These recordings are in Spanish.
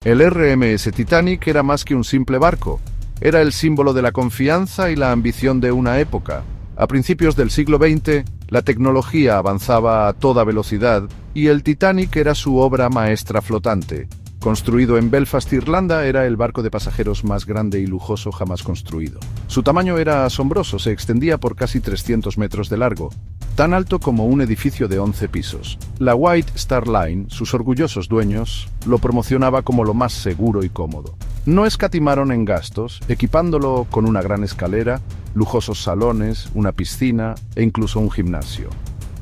El RMS Titanic era más que un simple barco. Era el símbolo de la confianza y la ambición de una época. A principios del siglo XX, la tecnología avanzaba a toda velocidad y el Titanic era su obra maestra flotante. Construido en Belfast, Irlanda, era el barco de pasajeros más grande y lujoso jamás construido. Su tamaño era asombroso, se extendía por casi 300 metros de largo, tan alto como un edificio de 11 pisos. La White Star Line, sus orgullosos dueños, lo promocionaba como lo más seguro y cómodo. No escatimaron en gastos, equipándolo con una gran escalera, lujosos salones, una piscina e incluso un gimnasio.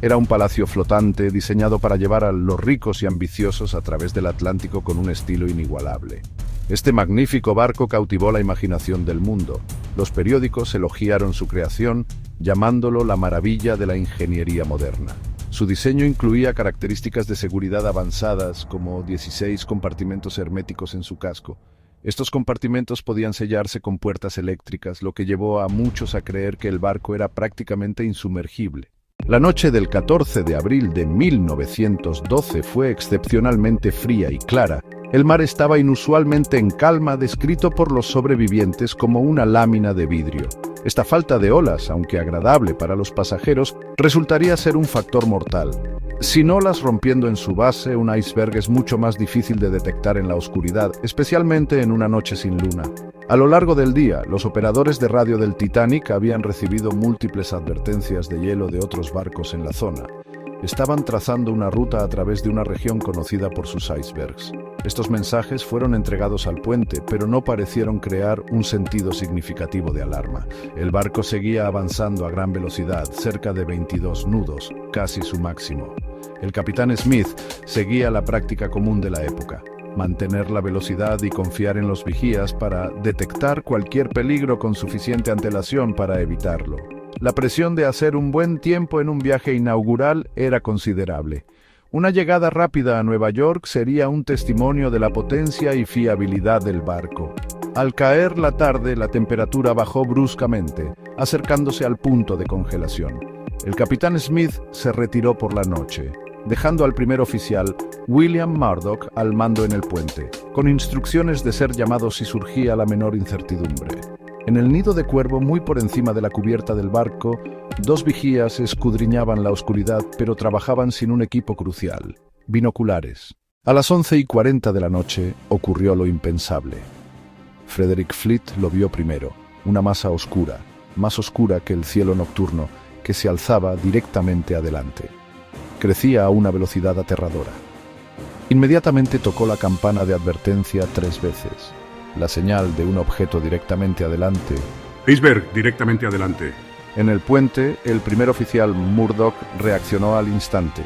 Era un palacio flotante diseñado para llevar a los ricos y ambiciosos a través del Atlántico con un estilo inigualable. Este magnífico barco cautivó la imaginación del mundo. Los periódicos elogiaron su creación, llamándolo la maravilla de la ingeniería moderna. Su diseño incluía características de seguridad avanzadas, como 16 compartimentos herméticos en su casco. Estos compartimentos podían sellarse con puertas eléctricas, lo que llevó a muchos a creer que el barco era prácticamente insumergible. La noche del 14 de abril de 1912 fue excepcionalmente fría y clara. El mar estaba inusualmente en calma, descrito por los sobrevivientes como una lámina de vidrio. Esta falta de olas, aunque agradable para los pasajeros, resultaría ser un factor mortal. Sin olas rompiendo en su base, un iceberg es mucho más difícil de detectar en la oscuridad, especialmente en una noche sin luna. A lo largo del día, los operadores de radio del Titanic habían recibido múltiples advertencias de hielo de otros barcos en la zona. Estaban trazando una ruta a través de una región conocida por sus icebergs. Estos mensajes fueron entregados al puente, pero no parecieron crear un sentido significativo de alarma. El barco seguía avanzando a gran velocidad, cerca de 22 nudos, casi su máximo. El capitán Smith seguía la práctica común de la época: mantener la velocidad y confiar en los vigías para detectar cualquier peligro con suficiente antelación para evitarlo. La presión de hacer un buen tiempo en un viaje inaugural era considerable. Una llegada rápida a Nueva York sería un testimonio de la potencia y fiabilidad del barco. Al caer la tarde, la temperatura bajó bruscamente, acercándose al punto de congelación. El capitán Smith se retiró por la noche, dejando al primer oficial, William Murdoch, al mando en el puente, con instrucciones de ser llamado si surgía la menor incertidumbre. En el nido de cuervo, muy por encima de la cubierta del barco, dos vigías escudriñaban la oscuridad, pero trabajaban sin un equipo crucial: binoculares. A las 11:40 de la noche ocurrió lo impensable. Frederick Fleet lo vio primero, una masa oscura, más oscura que el cielo nocturno, que se alzaba directamente adelante. Crecía a una velocidad aterradora. Inmediatamente tocó la campana de advertencia 3 veces. La señal de un objeto directamente adelante. Iceberg, directamente adelante. En el puente, el primer oficial Murdoch reaccionó al instante.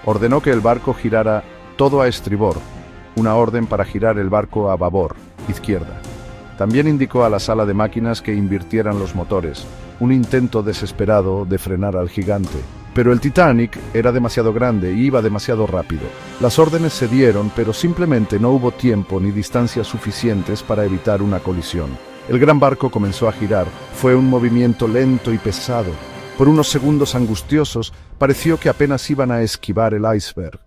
Ordenó que el barco girara todo a estribor, una orden para girar el barco a babor, izquierda. También indicó a la sala de máquinas que invirtieran los motores, un intento desesperado de frenar al gigante. Pero el Titanic era demasiado grande y iba demasiado rápido. Las órdenes se dieron, pero simplemente no hubo tiempo ni distancias suficientes para evitar una colisión. El gran barco comenzó a girar. Fue un movimiento lento y pesado. Por unos segundos angustiosos, pareció que apenas iban a esquivar el iceberg.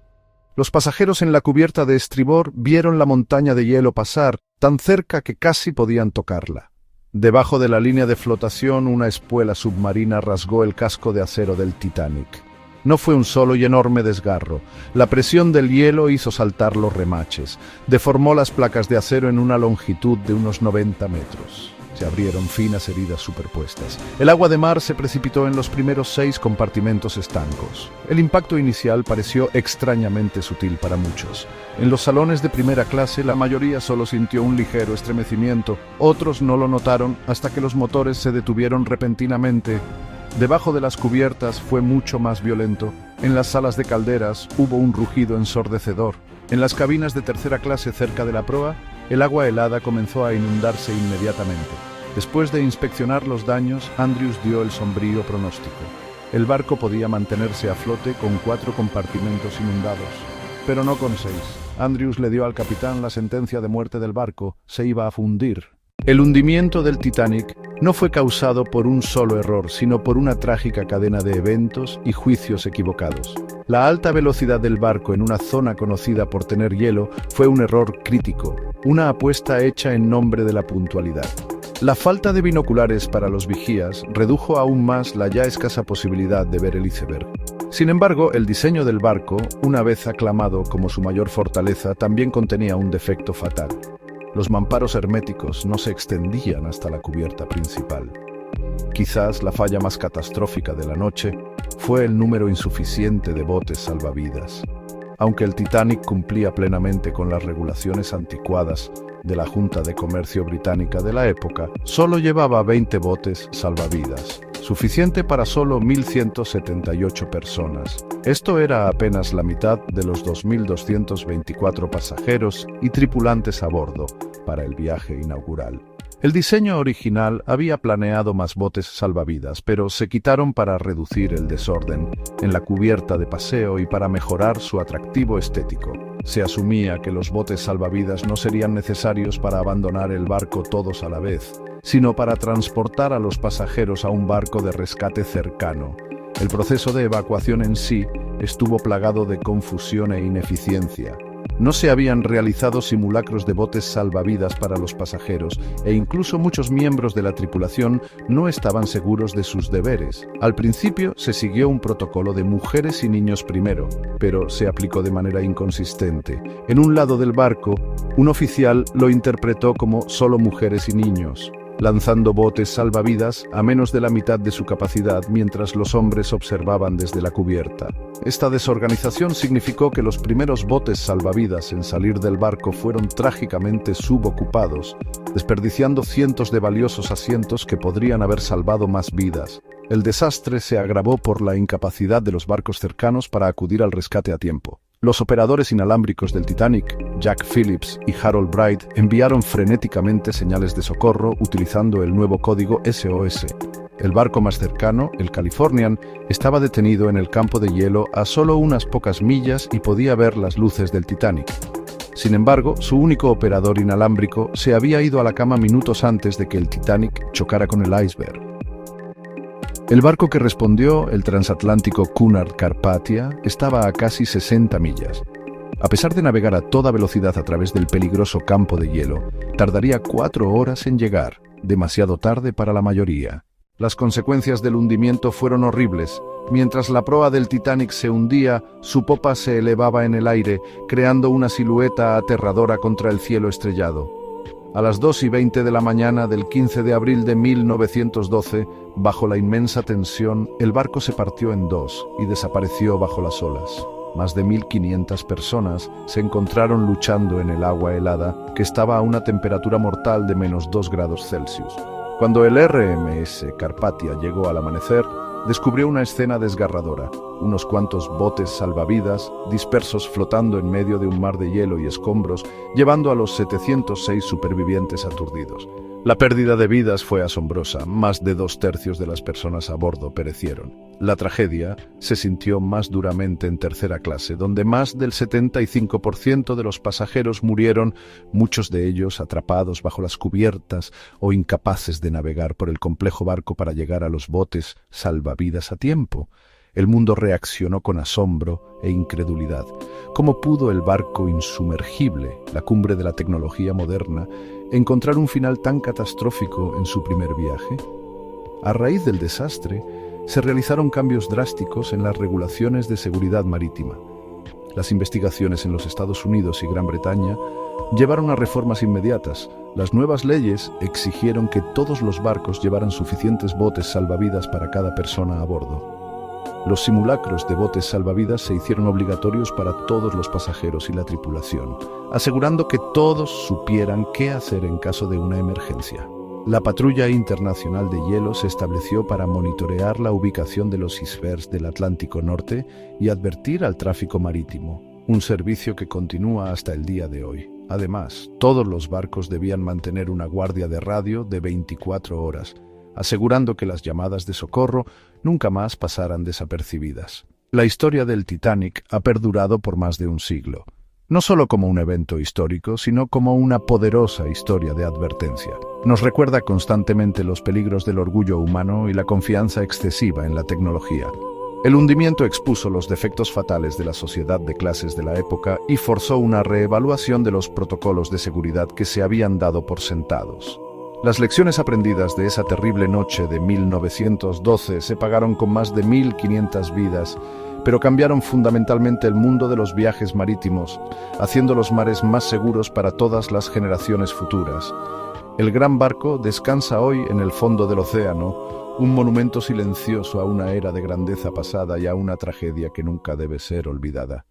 Los pasajeros en la cubierta de estribor vieron la montaña de hielo pasar, tan cerca que casi podían tocarla. Debajo de la línea de flotación, una espuela submarina rasgó el casco de acero del Titanic. No fue un solo y enorme desgarro. La presión del hielo hizo saltar los remaches. Deformó las placas de acero en una longitud de unos 90 metros. Se abrieron finas heridas superpuestas. El agua de mar se precipitó en los primeros 6 compartimentos estancos. El impacto inicial pareció extrañamente sutil para muchos. En los salones de primera clase, la mayoría solo sintió un ligero estremecimiento. Otros no lo notaron hasta que los motores se detuvieron repentinamente. Debajo de las cubiertas fue mucho más violento. En las salas de calderas hubo un rugido ensordecedor. En las cabinas de tercera clase cerca de la proa, el agua helada comenzó a inundarse inmediatamente. Después de inspeccionar los daños, Andrews dio el sombrío pronóstico. El barco podía mantenerse a flote con 4 compartimentos inundados, pero no con 6. Andrews le dio al capitán la sentencia de muerte del barco: se iba a fundir. El hundimiento del Titanic no fue causado por un solo error, sino por una trágica cadena de eventos y juicios equivocados. La alta velocidad del barco en una zona conocida por tener hielo fue un error crítico, una apuesta hecha en nombre de la puntualidad. La falta de binoculares para los vigías redujo aún más la ya escasa posibilidad de ver el iceberg. Sin embargo, el diseño del barco, una vez aclamado como su mayor fortaleza, también contenía un defecto fatal. Los mamparos herméticos no se extendían hasta la cubierta principal. Quizás la falla más catastrófica de la noche fue el número insuficiente de botes salvavidas. Aunque el Titanic cumplía plenamente con las regulaciones anticuadas de la Junta de Comercio británica de la época, solo llevaba 20 botes salvavidas, suficiente para solo 1.178 personas. Esto era apenas la mitad de los 2.224 pasajeros y tripulantes a bordo para el viaje inaugural. El diseño original había planeado más botes salvavidas, pero se quitaron para reducir el desorden en la cubierta de paseo y para mejorar su atractivo estético. Se asumía que los botes salvavidas no serían necesarios para abandonar el barco todos a la vez, sino para transportar a los pasajeros a un barco de rescate cercano. El proceso de evacuación en sí estuvo plagado de confusión e ineficiencia. No se habían realizado simulacros de botes salvavidas para los pasajeros e incluso muchos miembros de la tripulación no estaban seguros de sus deberes. Al principio se siguió un protocolo de mujeres y niños primero, pero se aplicó de manera inconsistente. En un lado del barco, un oficial lo interpretó como solo mujeres y niños, lanzando botes salvavidas a menos de la mitad de su capacidad mientras los hombres observaban desde la cubierta. Esta desorganización significó que los primeros botes salvavidas en salir del barco fueron trágicamente subocupados, desperdiciando cientos de valiosos asientos que podrían haber salvado más vidas. El desastre se agravó por la incapacidad de los barcos cercanos para acudir al rescate a tiempo. Los operadores inalámbricos del Titanic, Jack Phillips y Harold Bright, enviaron frenéticamente señales de socorro utilizando el nuevo código SOS. El barco más cercano, el Californian, estaba detenido en el campo de hielo a solo unas pocas millas y podía ver las luces del Titanic. Sin embargo, su único operador inalámbrico se había ido a la cama minutos antes de que el Titanic chocara con el iceberg. El barco que respondió, el transatlántico Cunard Carpathia, estaba a casi 60 millas. A pesar de navegar a toda velocidad a través del peligroso campo de hielo, tardaría 4 horas en llegar, demasiado tarde para la mayoría. Las consecuencias del hundimiento fueron horribles. Mientras la proa del Titanic se hundía, su popa se elevaba en el aire, creando una silueta aterradora contra el cielo estrellado. A las 2:20 de la mañana del 15 de abril de 1912, bajo la inmensa tensión, el barco se partió en dos y desapareció bajo las olas. Más de 1.500 personas se encontraron luchando en el agua helada, que estaba a una temperatura mortal de -2 grados Celsius. Cuando el RMS Carpathia llegó al amanecer, descubrió una escena desgarradora. Unos cuantos botes salvavidas dispersos flotando en medio de un mar de hielo y escombros, llevando a los 706 supervivientes aturdidos. La pérdida de vidas fue asombrosa. Más de 2/3 de las personas a bordo perecieron. La tragedia se sintió más duramente en tercera clase, donde más del 75% de los pasajeros murieron, muchos de ellos atrapados bajo las cubiertas o incapaces de navegar por el complejo barco para llegar a los botes salvavidas a tiempo. El mundo reaccionó con asombro e incredulidad. ¿Cómo pudo el barco insumergible, la cumbre de la tecnología moderna, encontrar un final tan catastrófico en su primer viaje? A raíz del desastre, se realizaron cambios drásticos en las regulaciones de seguridad marítima. Las investigaciones en los Estados Unidos y Gran Bretaña llevaron a reformas inmediatas. Las nuevas leyes exigieron que todos los barcos llevaran suficientes botes salvavidas para cada persona a bordo. Los simulacros de botes salvavidas se hicieron obligatorios para todos los pasajeros y la tripulación, asegurando que todos supieran qué hacer en caso de una emergencia. La Patrulla Internacional de Hielo se estableció para monitorear la ubicación de los icebergs del Atlántico Norte y advertir al tráfico marítimo, un servicio que continúa hasta el día de hoy. Además, todos los barcos debían mantener una guardia de radio de 24 horas, asegurando que las llamadas de socorro nunca más pasaran desapercibidas. La historia del Titanic ha perdurado por más de un siglo, no solo como un evento histórico, sino como una poderosa historia de advertencia. Nos recuerda constantemente los peligros del orgullo humano y la confianza excesiva en la tecnología. El hundimiento expuso los defectos fatales de la sociedad de clases de la época y forzó una reevaluación de los protocolos de seguridad que se habían dado por sentados. Las lecciones aprendidas de esa terrible noche de 1912 se pagaron con más de 1.500 vidas, pero cambiaron fundamentalmente el mundo de los viajes marítimos, haciendo los mares más seguros para todas las generaciones futuras. El gran barco descansa hoy en el fondo del océano, un monumento silencioso a una era de grandeza pasada y a una tragedia que nunca debe ser olvidada.